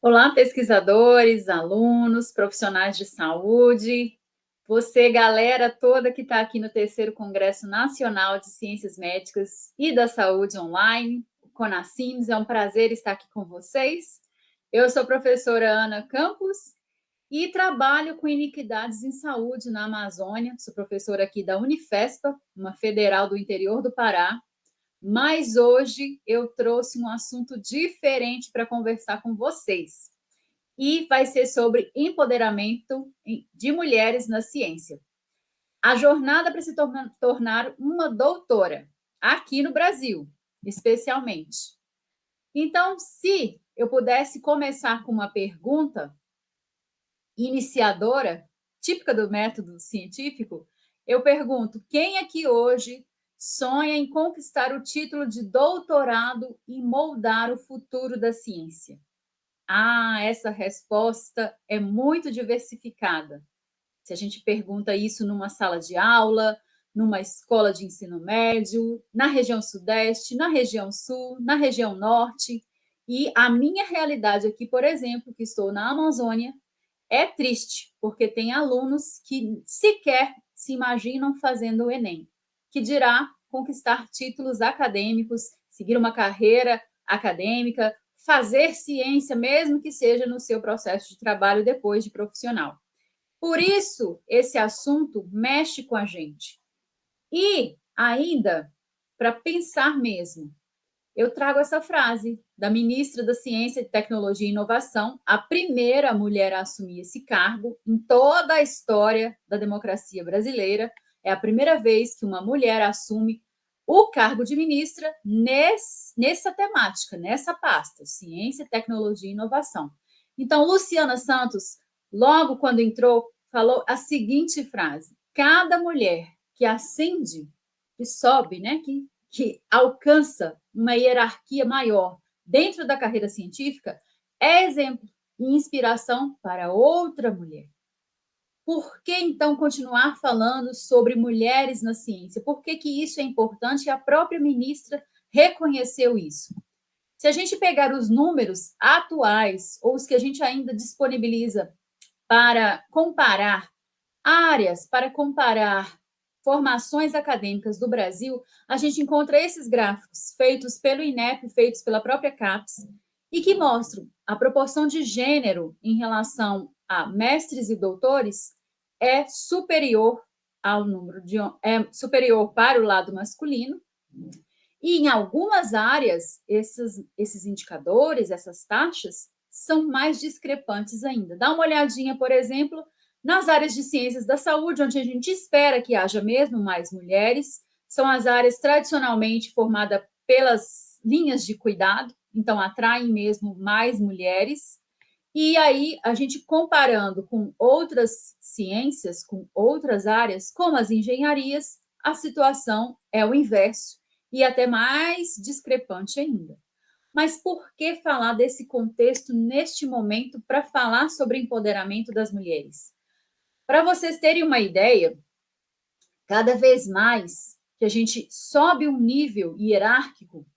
Olá, pesquisadores, alunos, profissionais de saúde, você, galera toda que está aqui no terceiro Congresso Nacional de Ciências Médicas e da Saúde Online, o CONACIMS, é um prazer estar aqui com vocês. Eu sou a professora Ana Campos e trabalho com iniquidades em saúde na Amazônia, sou professora aqui da Unifespa, uma federal do interior do Pará, mas hoje eu trouxe um assunto diferente para conversar com vocês. E vai ser sobre empoderamento de mulheres na ciência. A jornada para se tornar uma doutora, aqui no Brasil, especialmente. Então, se eu pudesse começar com uma pergunta iniciadora, típica do método científico, eu pergunto: quem aqui hoje sonha em conquistar o título de doutorado e moldar o futuro da ciência? Ah, essa resposta é muito diversificada. Se a gente pergunta isso numa sala de aula, numa escola de ensino médio, na região Sudeste, na região Sul, na região Norte. E a minha realidade aqui, por exemplo, que estou na Amazônia, é triste, porque tem alunos que sequer se imaginam fazendo o Enem, que dirá conquistar títulos acadêmicos, seguir uma carreira acadêmica, fazer ciência, mesmo que seja no seu processo de trabalho depois de profissional. Por isso, esse assunto mexe com a gente. E ainda, para pensar mesmo, eu trago essa frase da ministra da Ciência, Tecnologia e Inovação, a primeira mulher a assumir esse cargo em toda a história da democracia brasileira. É a primeira vez que uma mulher assume o cargo de ministra nessa temática, nessa pasta, Ciência, Tecnologia e Inovação. Então, Luciana Santos, logo quando entrou, falou a seguinte frase: cada mulher que ascende, que sobe, né, que alcança uma hierarquia maior dentro da carreira científica, é exemplo e inspiração para outra mulher. Por que, então, continuar falando sobre mulheres na ciência? Por que, que isso é importante? E a própria ministra reconheceu isso. Se a gente pegar os números atuais, ou os que a gente ainda disponibiliza para comparar áreas, para comparar formações acadêmicas do Brasil, a gente encontra esses gráficos feitos pelo INEP, feitos pela própria CAPES, e que mostram a proporção de gênero em relação a mestres e doutores é superior ao número de é superior para o lado masculino. E em algumas áreas, esses indicadores, essas taxas, são mais discrepantes ainda. Dá uma olhadinha, por exemplo, nas áreas de ciências da saúde, onde a gente espera que haja mesmo mais mulheres, são as áreas tradicionalmente formadas pelas linhas de cuidado, então atraem mesmo mais mulheres. E aí, a gente comparando com outras ciências, com outras áreas, como as engenharias, a situação é o inverso e até mais discrepante ainda. Mas por que falar desse contexto neste momento para falar sobre empoderamento das mulheres? Para vocês terem uma ideia, cada vez mais que a gente sobe um nível hierárquico,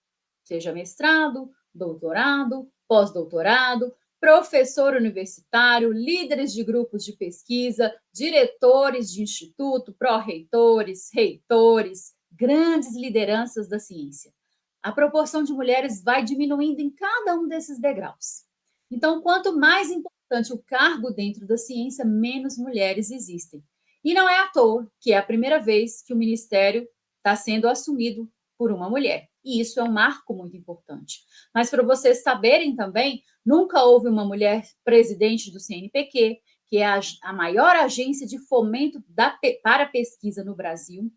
seja mestrado, doutorado, pós-doutorado, professor universitário, líderes de grupos de pesquisa, diretores de instituto, pró-reitores, reitores, grandes lideranças da ciência. A proporção de mulheres vai diminuindo em cada um desses degraus. Então, quanto mais importante o cargo dentro da ciência, menos mulheres existem. E não é à toa que é a primeira vez que o ministério está sendo assumido por uma mulher. E isso é um marco muito importante. Mas para vocês saberem também, nunca houve uma mulher presidente do CNPq, que é a maior agência de fomento para a pesquisa no Brasil.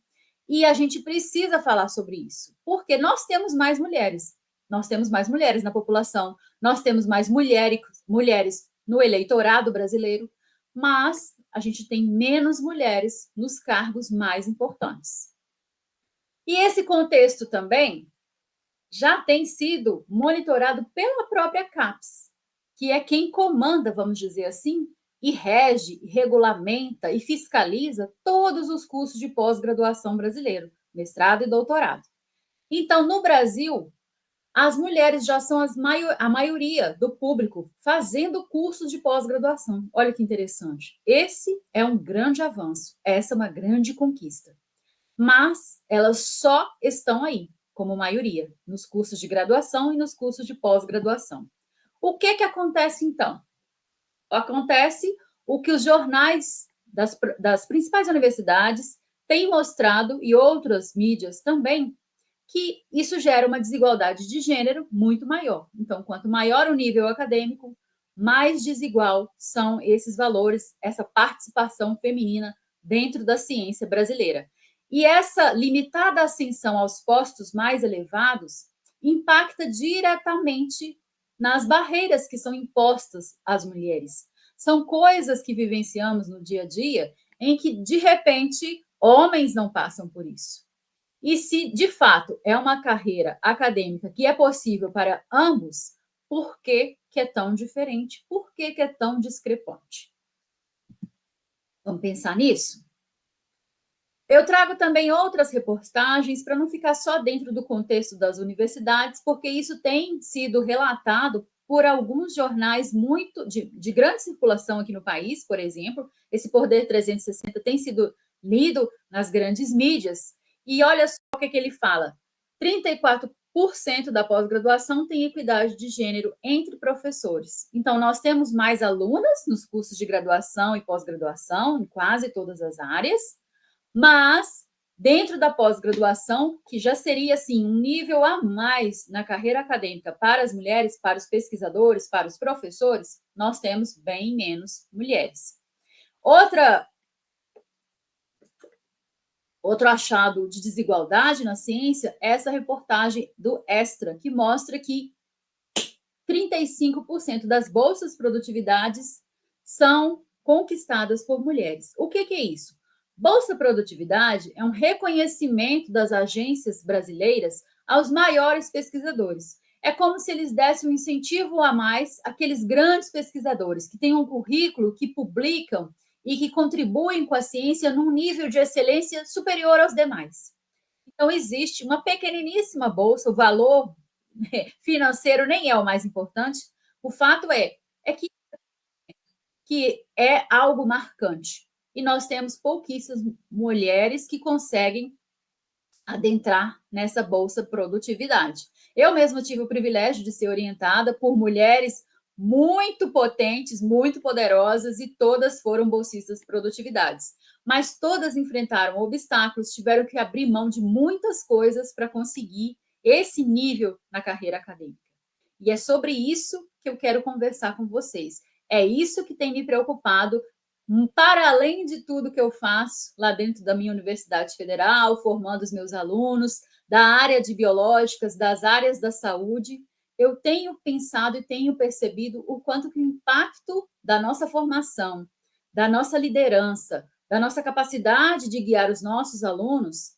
E a gente precisa falar sobre isso, porque nós temos mais mulheres. Nós temos mais mulheres na população, nós temos mais mulheres no eleitorado brasileiro, mas a gente tem menos mulheres nos cargos mais importantes. E esse contexto também já tem sido monitorado pela própria CAPES, que é quem comanda, vamos dizer assim, e rege, regulamenta e fiscaliza todos os cursos de pós-graduação brasileiro, mestrado e doutorado. Então, no Brasil, As mulheres já são a maioria do público fazendo cursos de pós-graduação. Olha que interessante. Esse é um grande avanço, essa é uma grande conquista. Mas elas só estão aí, como maioria, nos cursos de graduação e nos cursos de pós-graduação. O que acontece então? Acontece o que os jornais das principais universidades têm mostrado, e outras mídias também, que isso gera uma desigualdade de gênero muito maior. Então, quanto maior o nível acadêmico, mais desigual são esses valores, essa participação feminina dentro da ciência brasileira. E essa limitada ascensão aos postos mais elevados impacta diretamente nas barreiras que são impostas às mulheres. São coisas que vivenciamos no dia a dia em que, de repente, homens não passam por isso. E se, de fato, é uma carreira acadêmica que é possível para ambos, por que é tão diferente? Por que é tão discrepante? Vamos pensar nisso? Eu trago também outras reportagens para não ficar só dentro do contexto das universidades, porque isso tem sido relatado por alguns jornais muito de grande circulação aqui no país, por exemplo. Esse Poder 360 tem sido lido nas grandes mídias. E olha só o que ele fala: 34% da pós-graduação tem equidade de gênero entre professores. Então, nós temos mais alunas nos cursos de graduação e pós-graduação, em quase todas as áreas, mas dentro da pós-graduação, que já seria assim um nível a mais na carreira acadêmica para as mulheres, para os pesquisadores, para os professores, nós temos bem menos mulheres. Outro achado de desigualdade na ciência é essa reportagem do Extra, que mostra que 35% das bolsas produtividades são conquistadas por mulheres. O que é isso? Bolsa Produtividade é um reconhecimento das agências brasileiras aos maiores pesquisadores. É como se eles dessem um incentivo a mais àqueles grandes pesquisadores que têm um currículo, que publicam e que contribuem com a ciência num nível de excelência superior aos demais. Então, existe uma pequeniníssima bolsa, o valor financeiro nem é o mais importante. O fato é que é algo marcante. E nós temos pouquíssimas mulheres que conseguem adentrar nessa bolsa produtividade. Eu mesma tive o privilégio de ser orientada por mulheres muito potentes, muito poderosas, e todas foram bolsistas de produtividades. Mas todas enfrentaram obstáculos, tiveram que abrir mão de muitas coisas para conseguir esse nível na carreira acadêmica. E é sobre isso que eu quero conversar com vocês. É isso que tem me preocupado, para além de tudo que eu faço lá dentro da minha Universidade Federal, formando os meus alunos, da área de biológicas, das áreas da saúde, eu tenho pensado e tenho percebido o quanto que o impacto da nossa formação, da nossa liderança, da nossa capacidade de guiar os nossos alunos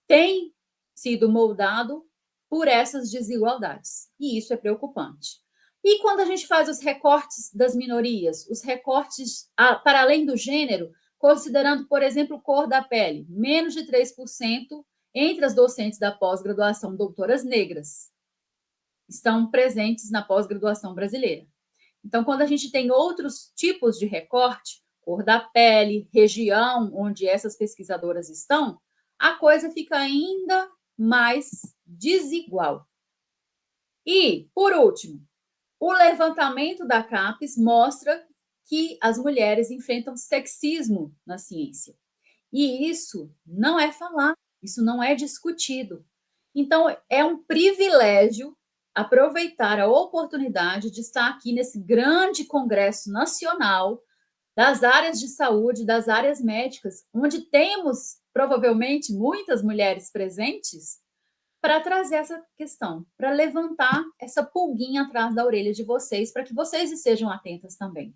tem sido moldado por essas desigualdades. E isso é preocupante. E quando a gente faz os recortes das minorias, os recortes para além do gênero, considerando, por exemplo, cor da pele, menos de 3% entre as docentes da pós-graduação doutoras negras estão presentes na pós-graduação brasileira. Então, quando a gente tem outros tipos de recorte, cor da pele, região onde essas pesquisadoras estão, a coisa fica ainda mais desigual. E, por último, o levantamento da CAPES mostra que as mulheres enfrentam sexismo na ciência. E isso não é falado, isso não é discutido. Então, é um privilégio aproveitar a oportunidade de estar aqui nesse grande congresso nacional das áreas de saúde, das áreas médicas, onde temos provavelmente muitas mulheres presentes, para trazer essa questão, para levantar essa pulguinha atrás da orelha de vocês, para que vocês estejam atentas também.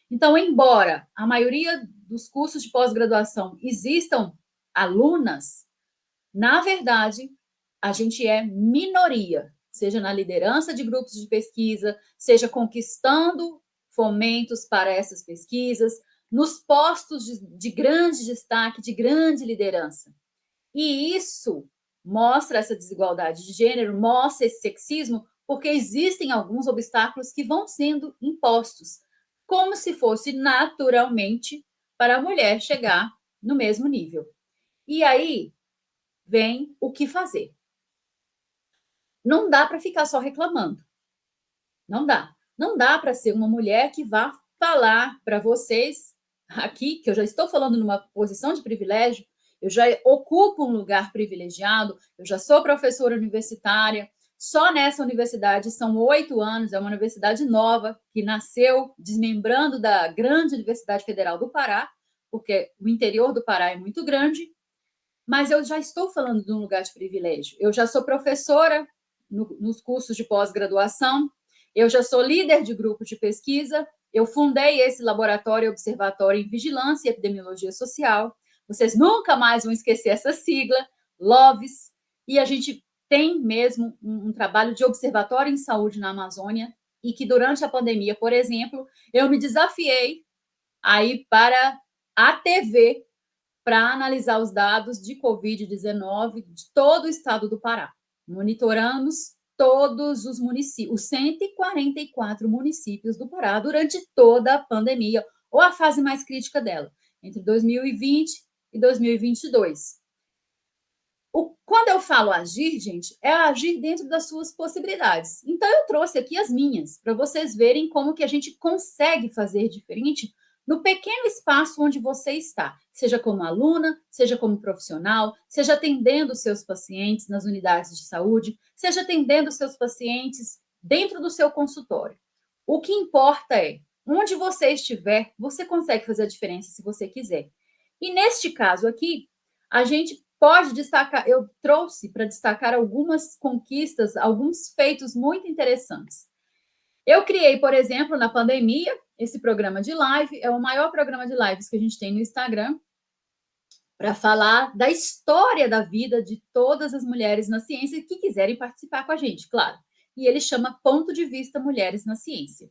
Então, embora a maioria dos cursos de pós-graduação existam alunas, na verdade, a gente é minoria, seja na liderança de grupos de pesquisa, seja conquistando fomentos para essas pesquisas, nos postos de grande destaque, de grande liderança. E isso mostra essa desigualdade de gênero, mostra esse sexismo, porque existem alguns obstáculos que vão sendo impostos, como se fosse naturalmente para a mulher chegar no mesmo nível. E aí vem o que fazer. Não dá para ficar só reclamando. Não dá. Não dá para ser uma mulher que vá falar para vocês aqui, que eu já estou falando numa posição de privilégio, eu já ocupo um lugar privilegiado, eu já sou professora universitária, só nessa universidade são 8 anos, é uma universidade nova, que nasceu desmembrando da grande Universidade Federal do Pará, porque o interior do Pará é muito grande, mas eu já estou falando de um lugar de privilégio. Eu já sou professora nos cursos de pós-graduação, eu já sou líder de grupo de pesquisa, eu fundei esse laboratório observatório em vigilância e epidemiologia social. Vocês nunca mais vão esquecer essa sigla, LOVES, e a gente tem mesmo um trabalho de observatório em saúde na Amazônia, e que durante a pandemia, por exemplo, eu me desafiei a ir para a TV para analisar os dados de Covid-19 de todo o estado do Pará. Monitoramos todos os municípios, os 144 municípios do Pará durante toda a pandemia, ou a fase mais crítica dela, entre 2020 e 2022. Quando eu falo agir, gente, é agir dentro das suas possibilidades. Então, eu trouxe aqui as minhas, para vocês verem como que a gente consegue fazer diferente no pequeno espaço onde você está, seja como aluna, seja como profissional, seja atendendo seus pacientes nas unidades de saúde, seja atendendo seus pacientes dentro do seu consultório. O que importa é, onde você estiver, você consegue fazer a diferença se você quiser. E neste caso aqui, a gente pode destacar, eu trouxe para destacar algumas conquistas, alguns feitos muito interessantes. Eu criei, por exemplo, na pandemia, esse programa de live, é o maior programa de lives que a gente tem no Instagram, para falar da história da vida de todas as mulheres na ciência que quiserem participar com a gente, claro. E ele chama Ponto de Vista Mulheres na Ciência.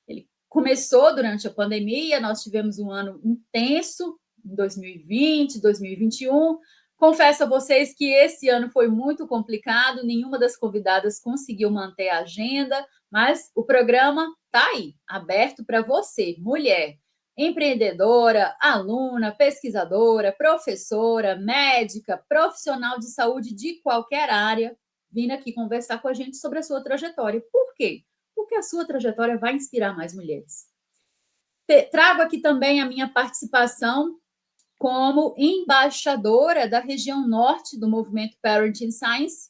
Ele começou durante a pandemia, nós tivemos um ano intenso, em 2020, 2021. Confesso a vocês que esse ano foi muito complicado, nenhuma das convidadas conseguiu manter a agenda, mas o programa está aí, aberto para você, mulher, empreendedora, aluna, pesquisadora, professora, médica, profissional de saúde de qualquer área, vindo aqui conversar com a gente sobre a sua trajetória. Por quê? Porque a sua trajetória vai inspirar mais mulheres. Trago aqui também a minha participação como embaixadora da região norte do movimento Parenting Science.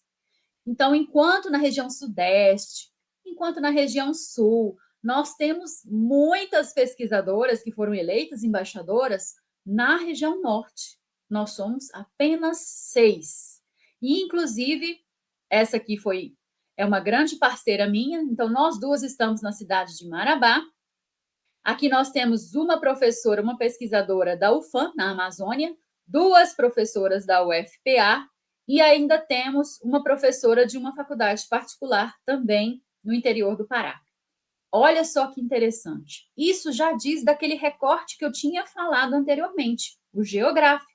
Então, enquanto na região sudeste, enquanto na região sul, nós temos muitas pesquisadoras que foram eleitas embaixadoras na região norte. Nós somos apenas 6. E, inclusive, essa aqui é uma grande parceira minha, então nós duas estamos na cidade de Marabá. Aqui nós temos uma professora, uma pesquisadora da UFAM, na Amazônia, 2 professoras da UFPA, e ainda temos uma professora de uma faculdade particular também no interior do Pará. Olha só que interessante. Isso já diz daquele recorte que eu tinha falado anteriormente, o geográfico.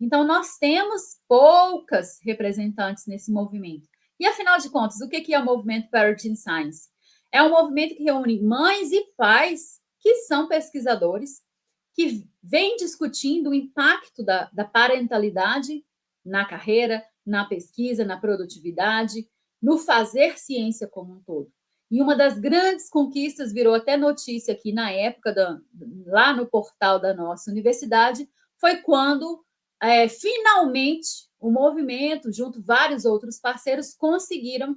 Então, nós temos poucas representantes nesse movimento. E, afinal de contas, o que é o movimento Parenting Science? É um movimento que reúne mães e pais que são pesquisadores, que vêm discutindo o impacto da parentalidade na carreira, na pesquisa, na produtividade, no fazer ciência como um todo. E uma das grandes conquistas, virou até notícia aqui na época, lá no portal da nossa universidade, foi quando finalmente o movimento, junto vários outros parceiros, conseguiram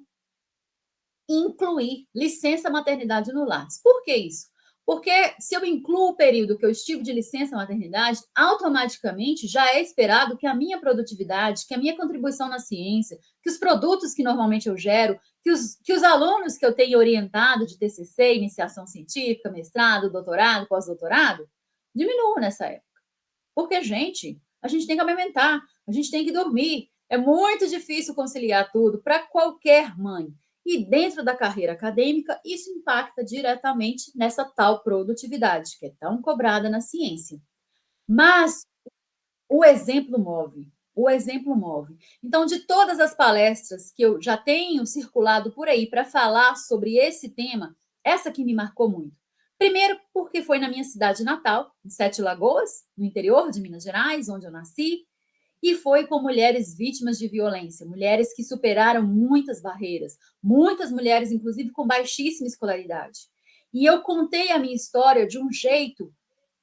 incluir licença maternidade no lar. Por que isso? Porque se eu incluo o período que eu estive de licença maternidade, automaticamente já é esperado que a minha produtividade, que a minha contribuição na ciência, que os produtos que normalmente eu gero, que os alunos que eu tenho orientado de TCC, iniciação científica, mestrado, doutorado, pós-doutorado, diminuam nessa época. Porque, gente, a gente tem que amamentar, a gente tem que dormir. É muito difícil conciliar tudo para qualquer mãe. E dentro da carreira acadêmica, isso impacta diretamente nessa tal produtividade, que é tão cobrada na ciência. Mas o exemplo move. O exemplo move. Então, de todas as palestras que eu já tenho circulado por aí para falar sobre esse tema, essa que me marcou muito. Primeiro, porque foi na minha cidade natal, em Sete Lagoas, no interior de Minas Gerais, onde eu nasci, e foi com mulheres vítimas de violência, mulheres que superaram muitas barreiras, muitas mulheres, inclusive, com baixíssima escolaridade. E eu contei a minha história de um jeito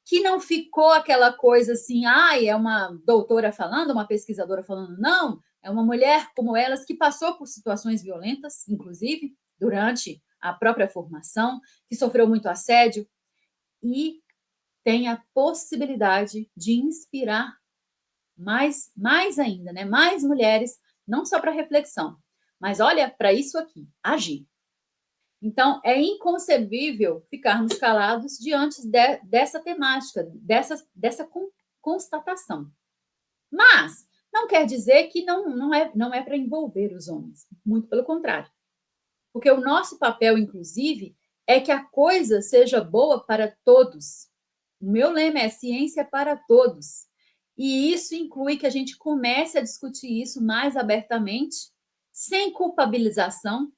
que não ficou aquela coisa assim, é uma doutora falando, uma pesquisadora falando, não, é uma mulher como elas que passou por situações violentas, inclusive, durante a própria formação, que sofreu muito assédio e tem a possibilidade de inspirar mais ainda, né? Mais mulheres, não só para reflexão, mas olha para isso aqui, agir. Então, é inconcebível ficarmos calados diante dessa temática, dessa constatação. Mas não quer dizer que não é para envolver os homens, muito pelo contrário. Porque o nosso papel, inclusive, é que a coisa seja boa para todos. O meu lema é ciência para todos. E isso inclui que a gente comece a discutir isso mais abertamente, sem culpabilização,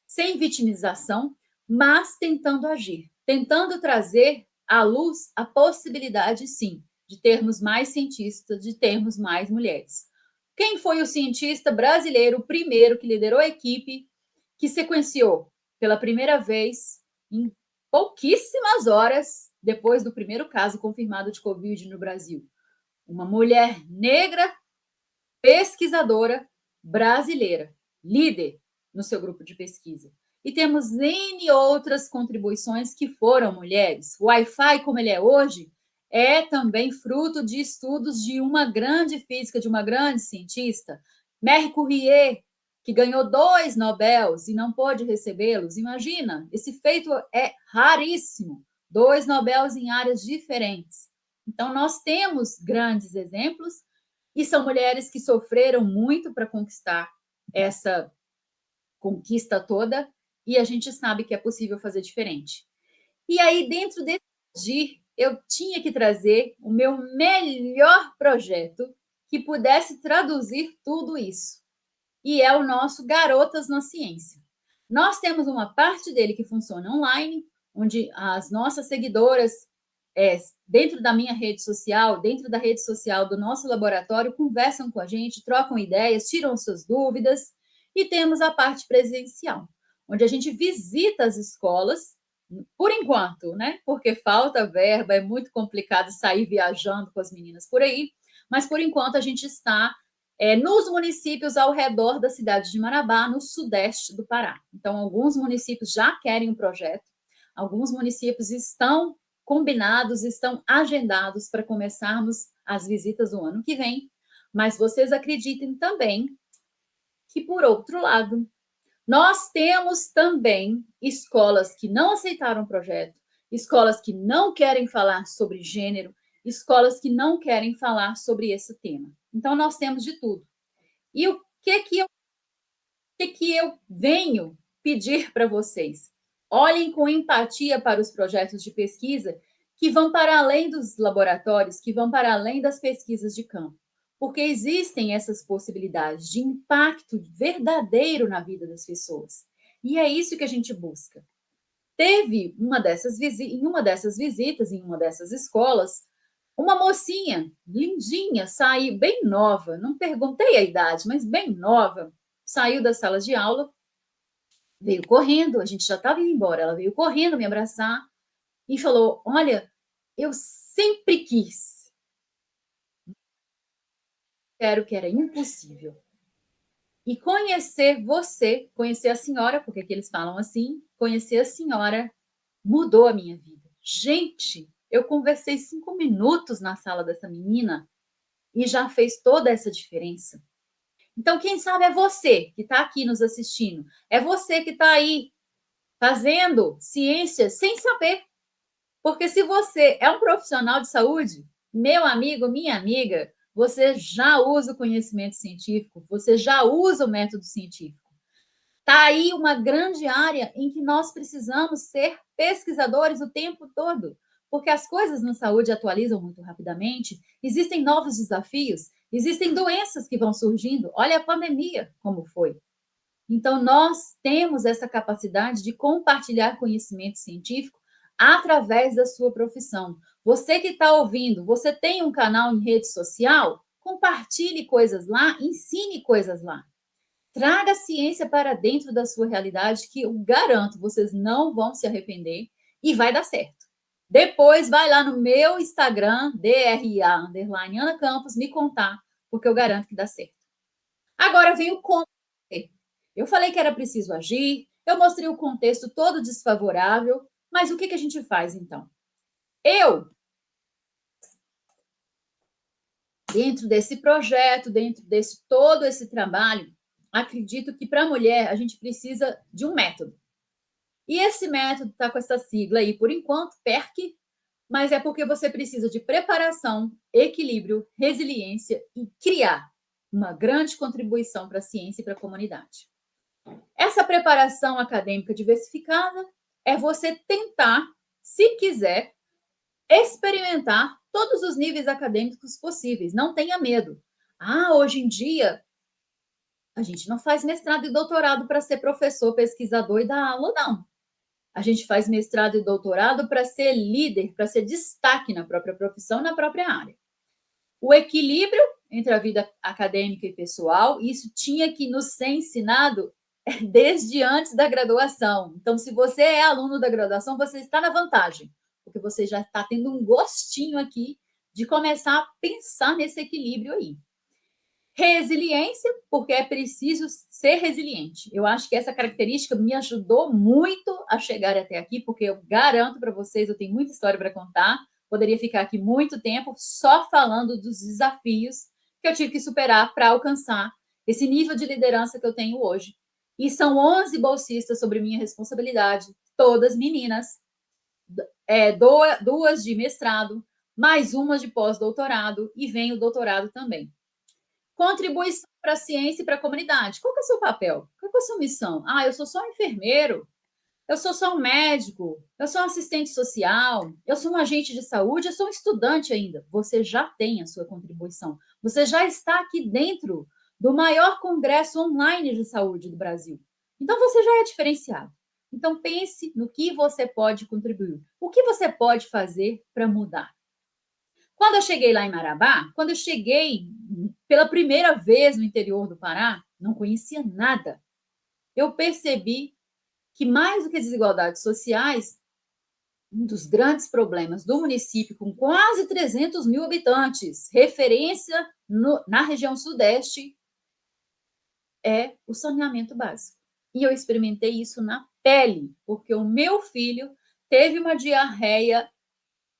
sem vitimização, mas tentando agir, tentando trazer à luz a possibilidade, sim, de termos mais cientistas, de termos mais mulheres. Quem foi o cientista brasileiro, o primeiro que liderou a equipe, que sequenciou pela primeira vez em pouquíssimas horas depois do primeiro caso confirmado de Covid no Brasil? Uma mulher negra, pesquisadora brasileira, líder no seu grupo de pesquisa. E temos N outras contribuições que foram mulheres. O Wi-Fi, como ele é hoje, é também fruto de estudos de uma grande física, de uma grande cientista, Marie Curie, que ganhou 2 Nobels e não pôde recebê-los. Imagina, esse feito é raríssimo. 2 Nobels em áreas diferentes. Então, nós temos grandes exemplos e são mulheres que sofreram muito para conquistar essa conquista toda, e a gente sabe que é possível fazer diferente. E aí, dentro desse agir, eu tinha que trazer o meu melhor projeto que pudesse traduzir tudo isso. E é o nosso Garotas na Ciência. Nós temos uma parte dele que funciona online, onde as nossas seguidoras, dentro da minha rede social, dentro da rede social do nosso laboratório, conversam com a gente, trocam ideias, tiram suas dúvidas. E temos a parte presencial, onde a gente visita as escolas, por enquanto, né? Porque falta verba, é muito complicado sair viajando com as meninas por aí, mas por enquanto a gente está nos municípios ao redor da cidade de Marabá, no sudeste do Pará. Então, alguns municípios já querem um projeto, alguns municípios estão combinados, estão agendados para começarmos as visitas do ano que vem, mas vocês acreditem também que, por outro lado, nós temos também escolas que não aceitaram o projeto, escolas que não querem falar sobre gênero, escolas que não querem falar sobre esse tema. Então, nós temos de tudo. E o que eu venho pedir para vocês? Olhem com empatia para os projetos de pesquisa que vão para além dos laboratórios, que vão para além das pesquisas de campo, porque existem essas possibilidades de impacto verdadeiro na vida das pessoas. E é isso que a gente busca. Teve em uma dessas visitas, em uma dessas escolas, uma mocinha lindinha, saiu bem nova, não perguntei a idade, mas bem nova, saiu da sala de aula, veio correndo, a gente já estava indo embora, ela veio correndo me abraçar e falou: Olha, eu sempre quis, espero que era impossível. E conhecer você, conhecer a senhora, porque aqui eles falam assim, conhecer a senhora mudou a minha vida. Gente, eu conversei 5 minutos na sala dessa menina e já fez toda essa diferença. Então, quem sabe é você que está aqui nos assistindo, é você que está aí fazendo ciência sem saber. Porque se você é um profissional de saúde, meu amigo, minha amiga, você já usa o conhecimento científico, você já usa o método científico. Está aí uma grande área em que nós precisamos ser pesquisadores o tempo todo, porque as coisas na saúde atualizam muito rapidamente, existem novos desafios Existem doenças que vão surgindo. Olha a pandemia, como foi. Então, nós temos essa capacidade de compartilhar conhecimento científico através da sua profissão. Você que está ouvindo, você tem um canal em rede social? Compartilhe coisas lá, ensine coisas lá. Traga a ciência para dentro da sua realidade, que eu garanto, vocês não vão se arrepender e vai dar certo. Depois vai lá no meu Instagram, DRA_Ana Campos, me contar, porque eu garanto que dá certo. Agora vem o como. Eu falei que era preciso agir, eu mostrei o contexto todo desfavorável, mas o que a gente faz então? Eu, dentro desse projeto, dentro desse todo esse trabalho, acredito que para a mulher a gente precisa de um método. E esse método está com essa sigla aí, por enquanto, PERC, mas é porque você precisa de preparação, equilíbrio, resiliência e criar uma grande contribuição para a ciência e para a comunidade. Essa preparação acadêmica diversificada é você tentar, se quiser, experimentar todos os níveis acadêmicos possíveis. Não tenha medo. Hoje em dia, a gente não faz mestrado e doutorado para ser professor, pesquisador e dar aula, não. A gente faz mestrado e doutorado para ser líder, para ser destaque na própria profissão, na própria área. O equilíbrio entre a vida acadêmica e pessoal, isso tinha que nos ser ensinado desde antes da graduação. Então, se você é aluno da graduação, você está na vantagem, porque você já está tendo um gostinho aqui de começar a pensar nesse equilíbrio aí. Resiliência, porque é preciso ser resiliente. Eu acho que essa característica me ajudou muito a chegar até aqui, porque eu garanto para vocês, eu tenho muita história para contar, poderia ficar aqui muito tempo só falando dos desafios que eu tive que superar para alcançar esse nível de liderança que eu tenho hoje. E são 11 bolsistas sobre minha responsabilidade, todas meninas, duas de mestrado, mais uma de pós-doutorado, e vem o doutorado também. Contribuição para a ciência e para a comunidade. Qual que é o seu papel? Qual que é a sua missão? Eu sou só um enfermeiro, eu sou só um médico, eu sou um assistente social, eu sou um agente de saúde, eu sou um estudante ainda. Você já tem a sua contribuição. Você já está aqui dentro do maior congresso online de saúde do Brasil. Então, você já é diferenciado. Então, pense no que você pode contribuir. O que você pode fazer para mudar? Quando eu cheguei lá em Marabá, quando eu cheguei pela primeira vez no interior do Pará, não conhecia nada. Eu percebi que, mais do que desigualdades sociais, um dos grandes problemas do município, com quase 300 mil habitantes, referência na região sudeste, é o saneamento básico. E eu experimentei isso na pele, porque o meu filho teve uma diarreia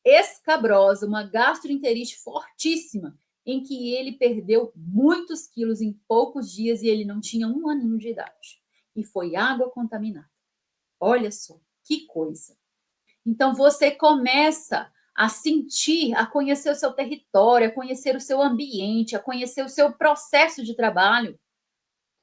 escabrosa, uma gastroenterite fortíssima, em que ele perdeu muitos quilos em poucos dias e ele não tinha 1 aninho de idade. E foi água contaminada. Olha só, que coisa. Então, você começa a sentir, a conhecer o seu território, a conhecer o seu ambiente, a conhecer o seu processo de trabalho.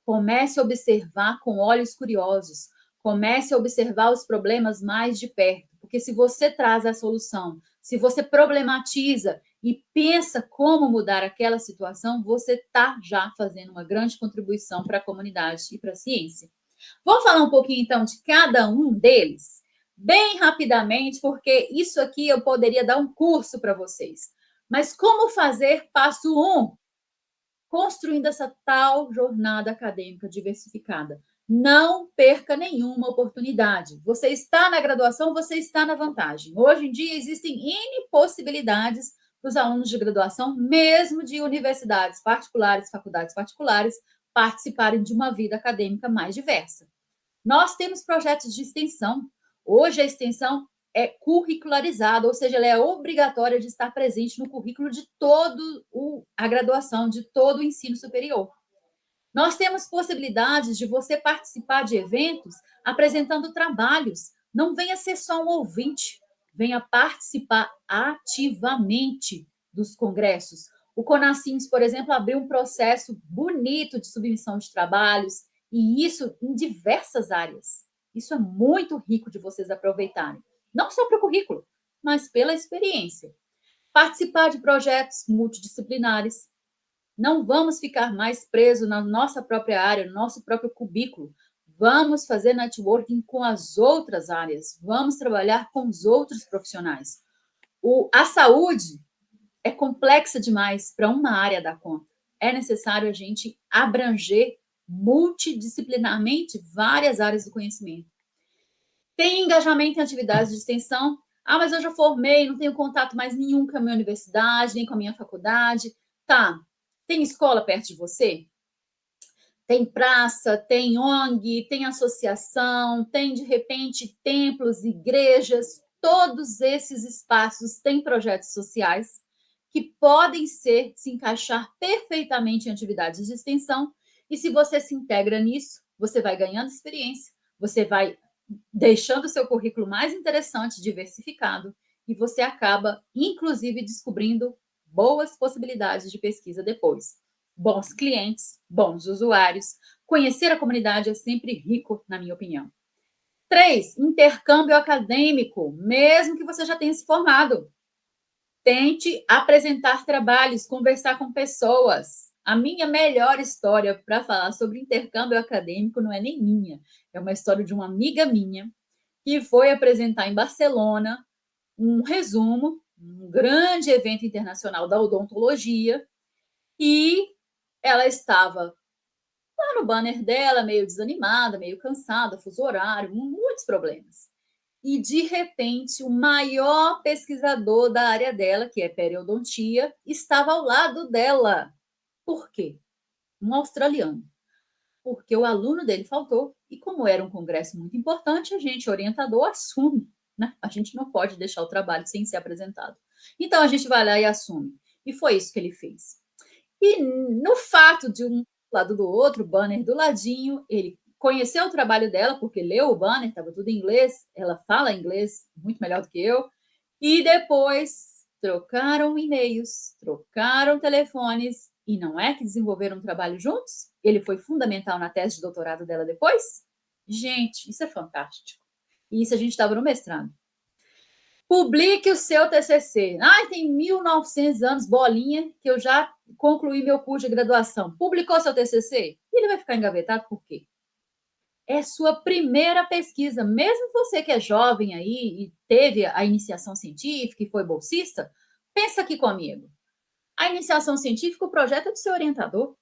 Comece a observar com olhos curiosos. Comece a observar os problemas mais de perto. Porque se você traz a solução, se você problematiza e pensa como mudar aquela situação, você está já fazendo uma grande contribuição para a comunidade e para a ciência. Vamos falar um pouquinho, então, de cada um deles? Bem rapidamente, porque isso aqui eu poderia dar um curso para vocês. Mas como fazer? Passo 1, construindo essa tal jornada acadêmica diversificada. Não perca nenhuma oportunidade. Você está na graduação, você está na vantagem. Hoje em dia existem N possibilidades para os alunos de graduação, mesmo de universidades particulares, faculdades particulares, participarem de uma vida acadêmica mais diversa. Nós temos projetos de extensão. Hoje a extensão é curricularizada, ou seja, ela é obrigatória de estar presente no currículo de toda a graduação, de todo o ensino superior. Nós temos possibilidades de você participar de eventos apresentando trabalhos. Não venha ser só um ouvinte, venha participar ativamente dos congressos. O Conacins, por exemplo, abriu um processo bonito de submissão de trabalhos, e isso em diversas áreas. Isso é muito rico de vocês aproveitarem. Não só para o currículo, mas pela experiência. Participar de projetos multidisciplinares. Não vamos ficar mais presos na nossa própria área, no nosso próprio cubículo. Vamos fazer networking com as outras áreas. Vamos trabalhar com os outros profissionais. A saúde é complexa demais para uma área dar conta. É necessário a gente abranger multidisciplinarmente várias áreas do conhecimento. Tem engajamento em atividades de extensão. Ah, mas eu já formei, não tenho contato mais nenhum com a minha universidade, nem com a minha faculdade. Tá. Tem escola perto de você? Tem praça, tem ONG, tem associação, tem, de repente, templos, igrejas. Todos esses espaços têm projetos sociais que podem se encaixar perfeitamente em atividades de extensão. E se você se integra nisso, você vai ganhando experiência, você vai deixando o seu currículo mais interessante, diversificado, e você acaba, inclusive, descobrindo boas possibilidades de pesquisa depois. Bons clientes, bons usuários. Conhecer a comunidade é sempre rico, na minha opinião. 3, intercâmbio acadêmico, mesmo que você já tenha se formado. Tente apresentar trabalhos, conversar com pessoas. A minha melhor história para falar sobre intercâmbio acadêmico não é nem minha, é uma história de uma amiga minha que foi apresentar em Barcelona um resumo, um grande evento internacional da odontologia, e ela estava lá no banner dela, meio desanimada, meio cansada, fuso horário, muitos problemas. E, de repente, o maior pesquisador da área dela, que é periodontia, estava ao lado dela. Por quê? Um australiano. Porque o aluno dele faltou. E como era um congresso muito importante, a gente, orientador, assume. Né? A gente não pode deixar o trabalho sem ser apresentado. Então, a gente vai lá e assume. E foi isso que ele fez. E no fato de um lado do outro, o banner do ladinho, ele conheceu o trabalho dela, porque leu o banner, estava tudo em inglês, ela fala inglês muito melhor do que eu, e depois trocaram e-mails, trocaram telefones, e não é que desenvolveram um trabalho juntos? Ele foi fundamental na tese de doutorado dela depois? Gente, isso é fantástico. E isso a gente estava no mestrado. Publique o seu TCC. Ai, tem 1900 anos, bolinha, que eu já concluí meu curso de graduação. Publicou seu TCC? E ele vai ficar engavetado por quê? É sua primeira pesquisa. Mesmo você que é jovem aí e teve a iniciação científica e foi bolsista, pensa aqui comigo. A iniciação científica, o projeto é do seu orientador.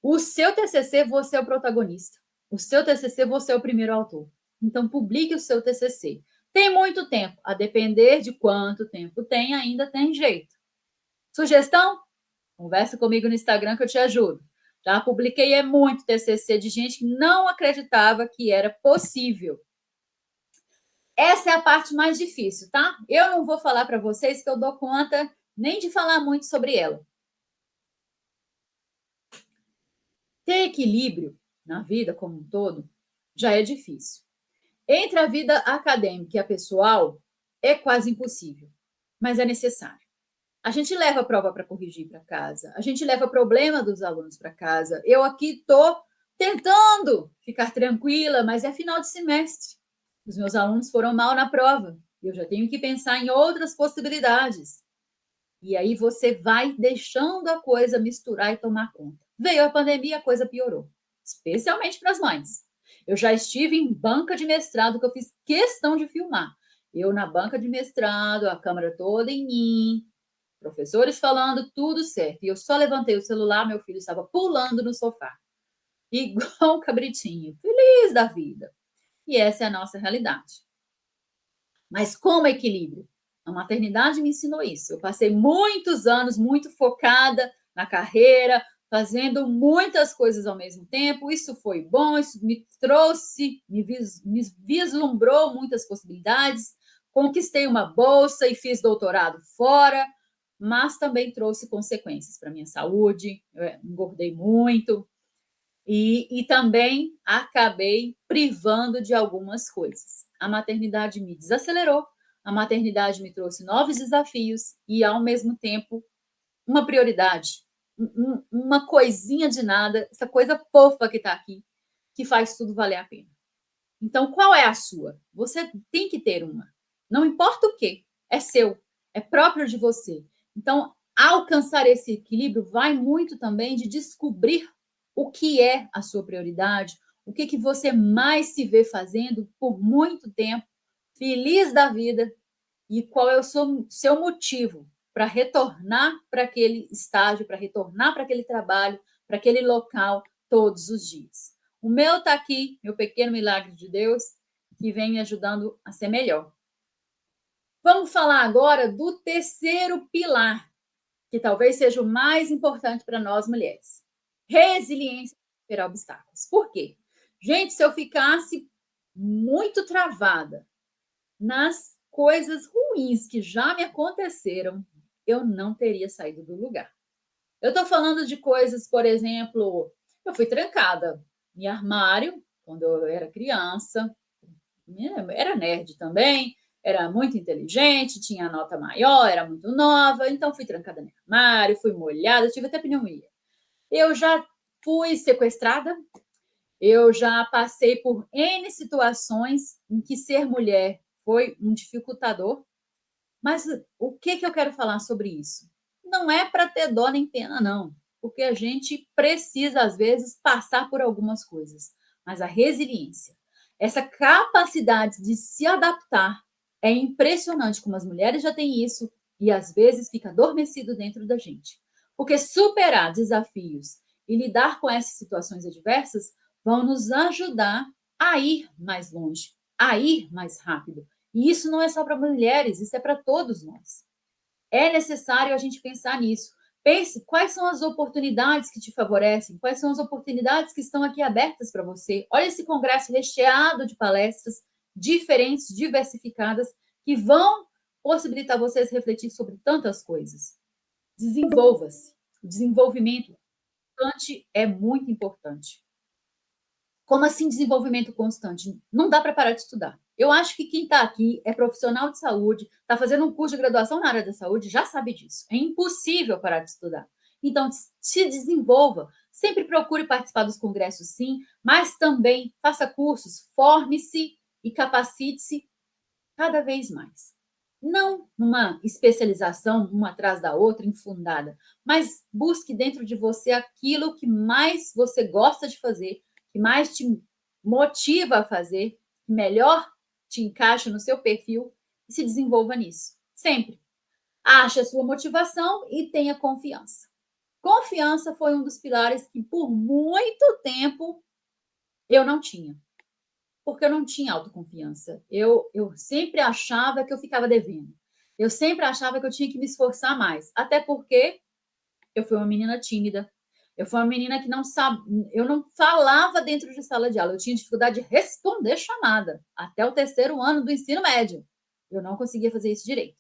O seu TCC, você é o protagonista. O seu TCC, você é o primeiro autor. Então, publique o seu TCC. Tem muito tempo, a depender de quanto tempo tem, ainda tem jeito. Sugestão? Conversa comigo no Instagram que eu te ajudo. Já publiquei muito TCC de gente que não acreditava que era possível. Essa é a parte mais difícil, tá? Eu não vou falar para vocês que eu dou conta nem de falar muito sobre ela. Ter equilíbrio na vida como um todo já é difícil. Entre a vida acadêmica e a pessoal, é quase impossível, mas é necessário. A gente leva a prova para corrigir para casa, a gente leva problema dos alunos para casa. Eu aqui estou tentando ficar tranquila, mas é final de semestre. Os meus alunos foram mal na prova, eu já tenho que pensar em outras possibilidades. E aí você vai deixando a coisa misturar e tomar conta. Veio a pandemia, a coisa piorou, especialmente para as mães. Eu já estive em banca de mestrado que eu fiz questão de filmar. Eu na banca de mestrado, a câmera toda em mim, professores falando tudo certo. E eu só levantei o celular, meu filho estava pulando no sofá, igual um cabritinho, feliz da vida. E essa é a nossa realidade. Mas como equilíbrio? A maternidade me ensinou isso. Eu passei muitos anos muito focada na carreira, fazendo muitas coisas ao mesmo tempo. Isso foi bom, isso me trouxe, me vislumbrou muitas possibilidades. Conquistei uma bolsa e fiz doutorado fora, mas também trouxe consequências para a minha saúde. Eu engordei muito e também acabei privando de algumas coisas. A maternidade me desacelerou, a maternidade me trouxe novos desafios e, ao mesmo tempo, uma prioridade, uma coisinha de nada, essa coisa fofa que está aqui, que faz tudo valer a pena. Então, qual é a sua? Você tem que ter uma. Não importa o que, é seu, é próprio de você. Então, alcançar esse equilíbrio vai muito também de descobrir o que é a sua prioridade, o que, que você mais se vê fazendo por muito tempo, feliz da vida, e qual é o seu motivo para retornar para aquele estágio, para retornar para aquele trabalho, para aquele local todos os dias. O meu está aqui, meu pequeno milagre de Deus, que vem me ajudando a ser melhor. Vamos falar agora do terceiro pilar, que talvez seja o mais importante para nós mulheres. Resiliência para superar obstáculos. Por quê? Gente, se eu ficasse muito travada nas coisas ruins que já me aconteceram, eu não teria saído do lugar. Eu estou falando de coisas, por exemplo, eu fui trancada em armário quando eu era criança, era nerd também, era muito inteligente, tinha nota maior, era muito nova, então fui trancada no armário, fui molhada, tive até pneumonia. Eu já fui sequestrada, eu já passei por N situações em que ser mulher foi um dificultador, mas o que eu quero falar sobre isso? Não é para ter dó nem pena, não, porque a gente precisa, às vezes, passar por algumas coisas, mas a resiliência, essa capacidade de se adaptar, é impressionante como as mulheres já têm isso e, às vezes, fica adormecido dentro da gente. Porque superar desafios e lidar com essas situações adversas vão nos ajudar a ir mais longe, a ir mais rápido. E isso não é só para mulheres, isso é para todos nós. É necessário a gente pensar nisso. Pense quais são as oportunidades que te favorecem, quais são as oportunidades que estão aqui abertas para você. Olha esse congresso recheado de palestras diferentes, diversificadas, que vão possibilitar vocês refletir sobre tantas coisas. Desenvolva-se. O desenvolvimento constante é muito importante. Como assim desenvolvimento constante? Não dá para parar de estudar. Eu acho que quem está aqui é profissional de saúde, está fazendo um curso de graduação na área da saúde, já sabe disso. É impossível parar de estudar. Então, se desenvolva. Sempre procure participar dos congressos, sim, mas também faça cursos, forme-se e capacite-se cada vez mais. Não numa especialização, uma atrás da outra, infundada, mas busque dentro de você aquilo que mais você gosta de fazer, que mais te motiva a fazer, que melhor te encaixa no seu perfil e se desenvolva nisso. Sempre. Ache a sua motivação e tenha confiança. Confiança foi um dos pilares que por muito tempo eu não tinha, porque eu não tinha autoconfiança. Eu sempre achava que eu ficava devendo. Eu sempre achava que eu tinha que me esforçar mais. Até porque eu fui uma menina tímida. Eu fui uma menina que não sabe, eu não falava dentro de sala de aula. Eu tinha dificuldade de responder chamada até o terceiro ano do ensino médio. Eu não conseguia fazer isso direito.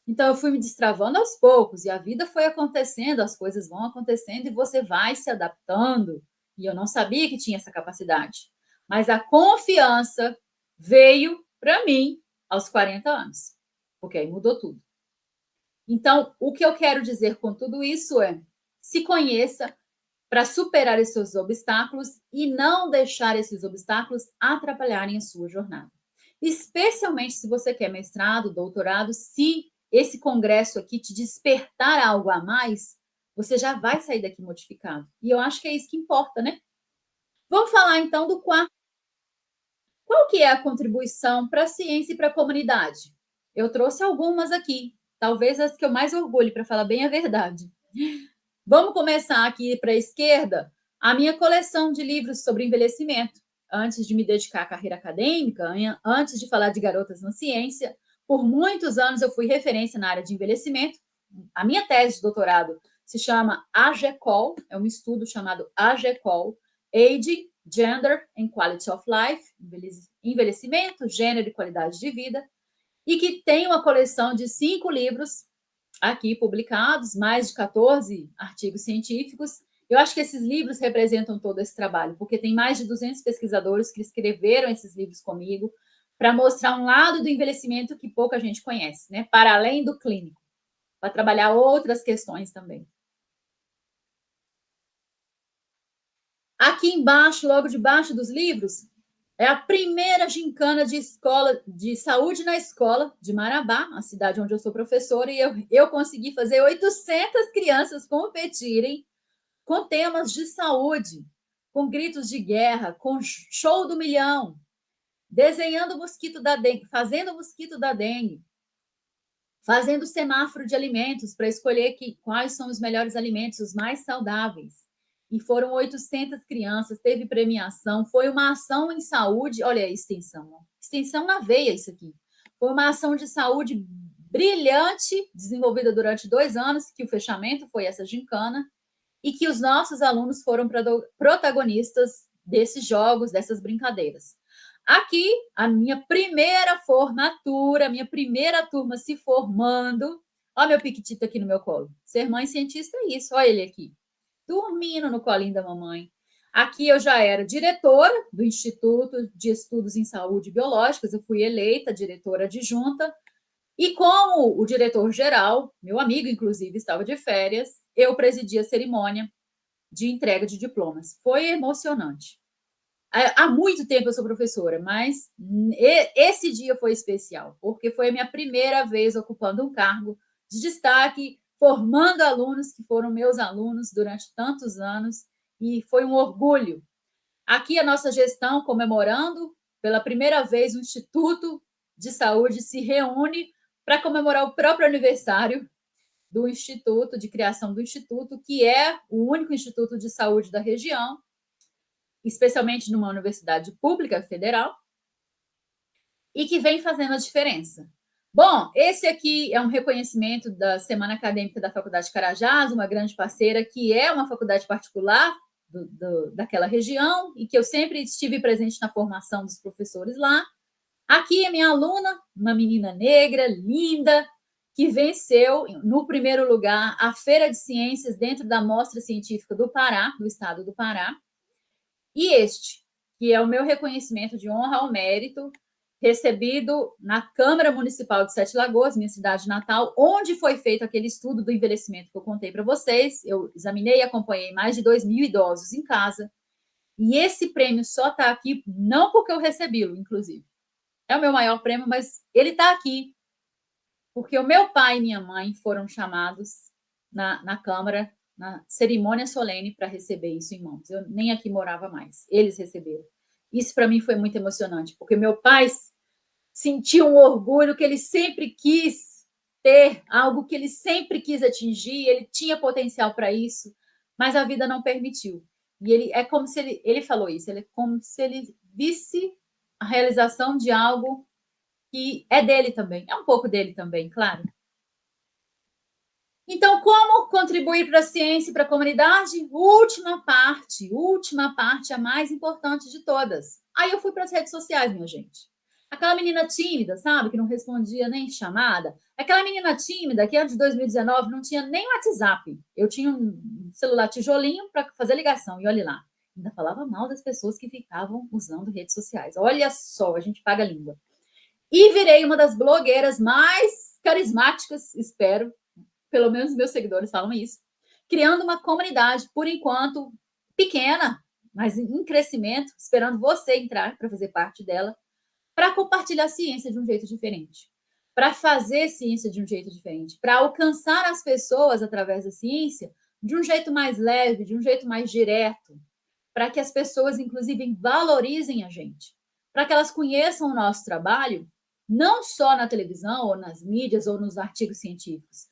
Então eu fui me destravando aos poucos e a vida foi acontecendo, as coisas vão acontecendo e você vai se adaptando. E eu não sabia que tinha essa capacidade. Mas a confiança veio para mim aos 40 anos, porque aí mudou tudo. Então, o que eu quero dizer com tudo isso é: se conheça para superar esses obstáculos e não deixar esses obstáculos atrapalharem a sua jornada. Especialmente se você quer mestrado, doutorado, se esse congresso aqui te despertar algo a mais, você já vai sair daqui modificado. E eu acho que é isso que importa, né? Vamos falar então do quarto. Qual que é a contribuição para a ciência e para a comunidade? Eu trouxe algumas aqui, talvez as que eu mais orgulho, para falar bem a verdade. Vamos começar aqui para a esquerda, a minha coleção de livros sobre envelhecimento. Antes de me dedicar à carreira acadêmica, antes de falar de garotas na ciência, por muitos anos eu fui referência na área de envelhecimento. A minha tese de doutorado se chama AGECOL, é um estudo chamado AGECOL, Age, Gender and Quality of Life, envelhecimento, gênero e qualidade de vida, e que tem uma coleção de 5 livros aqui publicados, mais de 14 artigos científicos. Eu acho que esses livros representam todo esse trabalho, porque tem mais de 200 pesquisadores que escreveram esses livros comigo para mostrar um lado do envelhecimento que pouca gente conhece, né? Para além do clínico, para trabalhar outras questões também. Aqui embaixo, logo debaixo dos livros, É a primeira gincana de escola de saúde na escola de Marabá, a cidade onde eu sou professora, e eu consegui fazer 800 crianças competirem com temas de saúde, com gritos de guerra, com show do milhão, desenhando o mosquito da dengue, fazendo o mosquito da dengue, fazendo semáforo de alimentos para escolher quais são os melhores alimentos, os mais saudáveis. E foram 800 crianças, teve premiação, foi uma ação em saúde, olha a extensão, extensão na veia isso aqui. Foi uma ação de saúde brilhante, desenvolvida durante 2 anos, que o fechamento foi essa gincana, e que os nossos alunos foram protagonistas desses jogos, dessas brincadeiras. Aqui, a minha primeira formatura, minha primeira turma se formando. Olha meu piquitito aqui no meu colo. Ser mãe cientista é isso, olha ele aqui, dormindo no colinho da mamãe. Aqui eu já era diretora do Instituto de Estudos em Saúde Biológicas, eu fui eleita diretora adjunta, e como o diretor-geral, meu amigo, inclusive, estava de férias, eu presidi a cerimônia de entrega de diplomas. Foi emocionante. Há muito tempo eu sou professora, mas esse dia foi especial, porque foi a minha primeira vez ocupando um cargo de destaque, formando alunos que foram meus alunos durante tantos anos, e foi um orgulho. Aqui a nossa gestão comemorando, pela primeira vez o Instituto de Saúde se reúne para comemorar o próprio aniversário do Instituto, de criação do Instituto, que é o único instituto de saúde da região, especialmente numa universidade pública federal, e que vem fazendo a diferença. Bom, esse aqui é um reconhecimento da Semana Acadêmica da Faculdade de Carajás, uma grande parceira, que é uma faculdade particular daquela região, e que eu sempre estive presente na formação dos professores lá. Aqui é minha aluna, uma menina negra, linda, que venceu, no primeiro lugar, a Feira de Ciências dentro da Mostra Científica do Pará, do estado do Pará. E este, que é o meu reconhecimento de honra ao mérito, recebido na Câmara Municipal de Sete Lagoas, minha cidade natal, onde foi feito aquele estudo do envelhecimento que eu contei para vocês. Eu examinei e acompanhei mais de 2.000 idosos em casa. E esse prêmio só está aqui, não porque eu recebi-lo, inclusive. É o meu maior prêmio, mas ele está aqui porque o meu pai e minha mãe foram chamados na Câmara, na cerimônia solene, para receber isso em mãos. Eu nem aqui morava mais, eles receberam. Isso para mim foi muito emocionante, porque meu pai sentiu um orgulho que ele sempre quis ter, algo que ele sempre quis atingir, ele tinha potencial para isso, mas a vida não permitiu. E ele é como se ele falou isso, ele é como se ele visse a realização de algo que é dele também, é um pouco dele também, claro. Então, como contribuir para a ciência e para a comunidade? Última parte, a mais importante de todas. Aí eu fui para as redes sociais, minha gente. Aquela menina tímida, sabe, que não respondia nem chamada. Aquela menina tímida que antes de 2019 não tinha nem WhatsApp. Eu tinha um celular tijolinho para fazer ligação, e olha lá. Ainda falava mal das pessoas que ficavam usando redes sociais. Olha só, a gente paga a língua. E virei uma das blogueiras mais carismáticas, espero, pelo menos meus seguidores falam isso, criando uma comunidade, por enquanto, pequena, mas em crescimento, esperando você entrar para fazer parte dela, para compartilhar a ciência de um jeito diferente, para fazer ciência de um jeito diferente, para alcançar as pessoas através da ciência de um jeito mais leve, de um jeito mais direto, para que as pessoas, inclusive, valorizem a gente, para que elas conheçam o nosso trabalho, não só na televisão, ou nas mídias, ou nos artigos científicos.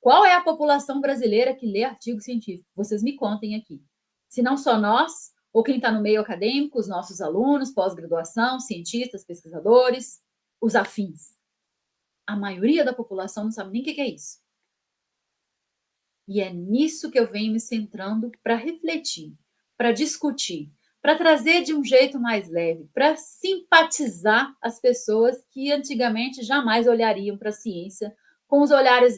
Qual é a população brasileira que lê artigo científico? Vocês me contem aqui. Se não só nós, ou quem está no meio acadêmico, os nossos alunos, pós-graduação, cientistas, pesquisadores, os afins. A maioria da população não sabe nem o que é isso. E é nisso que eu venho me centrando para refletir, para discutir, para trazer de um jeito mais leve, para simpatizar as pessoas que antigamente jamais olhariam para a ciência com os olhares,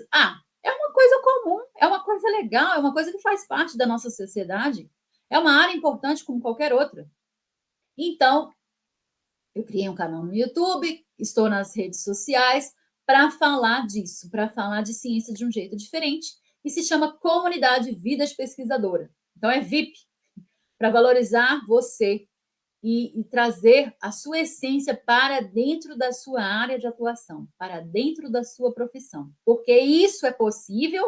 é uma coisa comum, é uma coisa legal, é uma coisa que faz parte da nossa sociedade, é uma área importante como qualquer outra. Então, eu criei um canal no YouTube, estou nas redes sociais para falar disso, para falar de ciência de um jeito diferente, e se chama Comunidade Vidas Pesquisadora. Então, é VIP, para valorizar você e trazer a sua essência para dentro da sua área de atuação, para dentro da sua profissão, porque isso é possível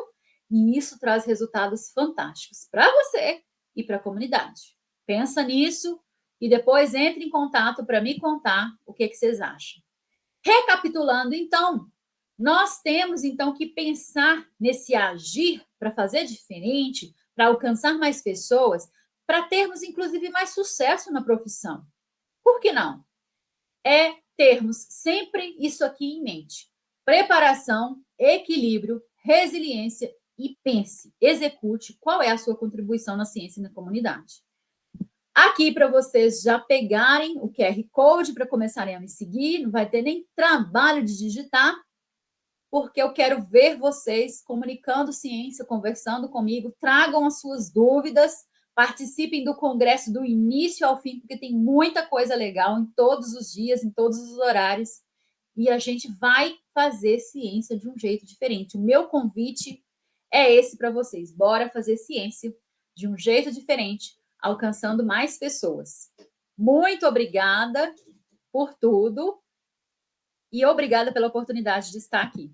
e isso traz resultados fantásticos para você e para a comunidade. Pensa nisso e depois entre em contato para me contar o que vocês acham. Recapitulando, então, nós temos então que pensar nesse agir para fazer diferente, para alcançar mais pessoas, para termos inclusive mais sucesso na profissão. Por que não? É termos sempre isso aqui em mente: preparação, equilíbrio, resiliência e pense, execute qual é a sua contribuição na ciência e na comunidade. Aqui para vocês já pegarem o QR Code para começarem a me seguir, não vai ter nem trabalho de digitar, porque eu quero ver vocês comunicando ciência, conversando comigo, tragam as suas dúvidas, participem do congresso do início ao fim, porque tem muita coisa legal em todos os dias, em todos os horários, e a gente vai fazer ciência de um jeito diferente. O meu convite é esse para vocês. Bora fazer ciência de um jeito diferente, alcançando mais pessoas. Muito obrigada por tudo e obrigada pela oportunidade de estar aqui.